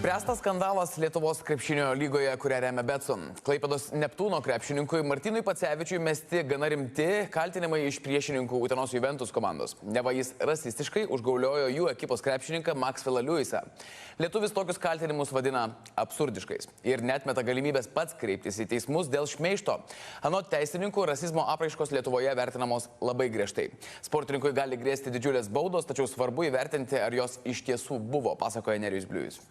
Bręsta skandalas Lietuvos krepšinio lygoje, kurią remia Betson. Klaipėdos Neptūno krepšininkui Martynui Pacevičiui mesti gana rimti kaltinimai iš priešininkų Utenos Juventus komandos. Neva jis rasistiškai užgauliojo jų ekipos krepšininką Maxwellą Lewisą. Lietuvis tokius kaltinimus vadina absurdiškais ir netmeta galimybės pats kreiptis į teismus dėl šmeižto. Anot teisininkų, rasizmo apraiškos Lietuvoje vertinamos labai griežtai. Sportininkui gali grėsti didžiulės baudos, tačiau svarbu įvertinti, ar jos iš tiesų buvo, pasakoja Nerijus Bliujus.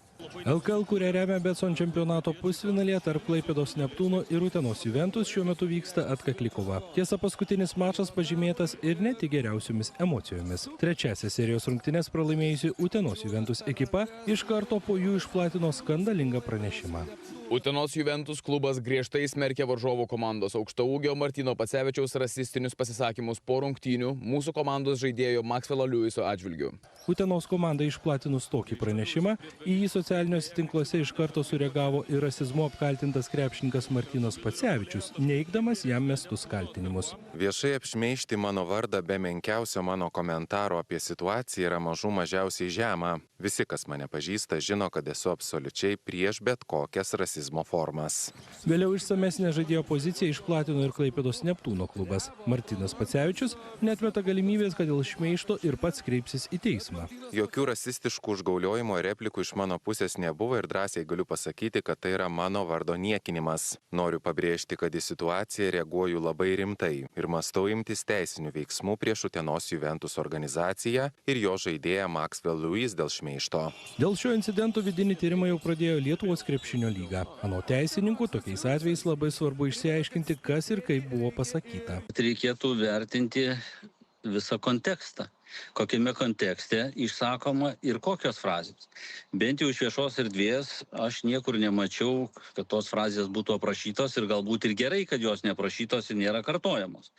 LKL, kurią remia Betson čempionato pusfinalyje tarp Klaipėdos Neptūno ir Utenos Juventus šiuo metu vyksta atkakli kova. Tiesa, paskutinis mačas pažymėtas ir ne tik geriausiomis emocijomis. Trečiąsias serijos rungtynes pralaimėjusi Utenos Juventus ekipa iš karto po jų išplatino skandalingą pranešimą. Utenos Juventus klubas griežtai smerkia varžovų komandos aukštaūgio Martyno Pacevičiaus rasistinius pasisakymus po rungtynių mūsų komandos žaidėjo Maxwello Lewiso atžvilgiu. Utenos komandai išplatinus tokį pranešimą, į jį socialiniuose tinkluose iš karto sureagavo ir rasizmu apkaltintas krepšininkas Martynas Pacevičius, neigdamas jam mestus kaltinimus. Viešai apšmeižti mano vardą be menkiausio mano komentaro apie situaciją yra mažiausiai žema. Visi, kas mane pažįsta, žino, kad esu absoliučiai prieš bet kokias rasizmo formas. Vėliau išsamesnę žaidėjo poziciją išplatino ir Klaipėdos Neptūno klubas. Martynas Pacevičius netmeta galimybės, kad dėl šmeižto ir pats kreipsis į teismą. Jokių rasistiškų užgauliojimo replikų iš mano pusės nebuvo ir drąsiai galiu pasakyti, kad tai yra mano vardo niekinimas. Noriu pabrėžti, kad į situaciją reaguoju labai rimtai ir mąstau imtis teisinių veiksmų prieš Utenos Juventus organizaciją ir jo žaidėją Maxwell Lewis dėl šmeižto. Dėl šio incidento vidinį tyrimą jau pradėjo Lietuvos krepšinio lyga. Anot teisininkų, tokiais atvejais labai svarbu išsiaiškinti, kas ir kaip buvo pasakyta. Reikėtų vertinti visą kontekstą. Kokiame kontekste išsakoma ir kokios frazės. Bent jau iš viešos erdvės aš niekur nemačiau, kad tos frazės būtų aprašytos ir galbūt ir gerai, kad jos neaprašytos ir nėra kartojamos.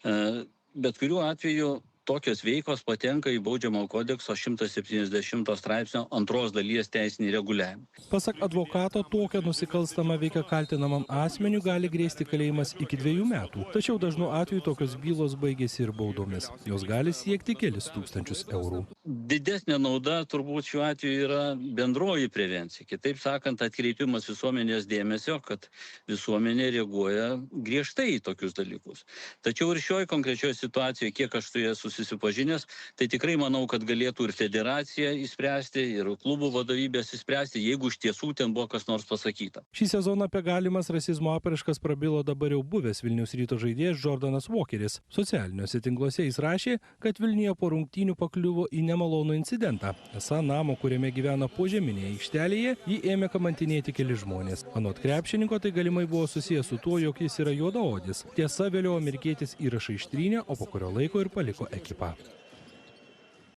Bet kuriuo atveju tokios veikos patenka į Baudžiamojo kodekso 170 straipsnio 2 dalies teisinį reguliavimą. Pasak advokato, tokią nusikalstamą veiką kaltinamam asmeniu gali grėsti kalėjimas iki 2 metų. Tačiau dažnu atveju tokios bylos baigėsi ir baudomis. Jos gali siekti kelis tūkstančius eurų. Didesnė nauda turbūt šiuo atveju yra bendroji prevencija. Kitaip sakant, atkreipimas visuomenės dėmesio, kad visuomenė reaguoja griežtai į tokius dalykus. Tačiau ir šioje konkrečioje situacijoje, kiek aš su jie susipažinęs, tai tikrai manau, kad galėtų ir federacija įspręsti, ir klubų vadovybės įspręsti, jeigu iš tiesų ten buvo kas nors pasakyta. Šį sezoną apie galimas rasizmo apraiškas prabilo dabar jau buvęs Vilniaus Ryto žaidėjas Jordanas Walkeris. Socialiniuose tinkluose jis rašė, kad Vilniuje po rungtynių pakliuvo į nemalonų incidentą. Esą namo, kuriame gyvena požeminėje aikštelėje, jį ėmė kamantinėti keli žmonės. Anot krepšininko, tai galimai buvo susijęs su tuo, jog jis yra juodaodis. Tiesa, vėliau amerikietis įrašą ištrynė, o po kurio laiko ir paliko ekipą.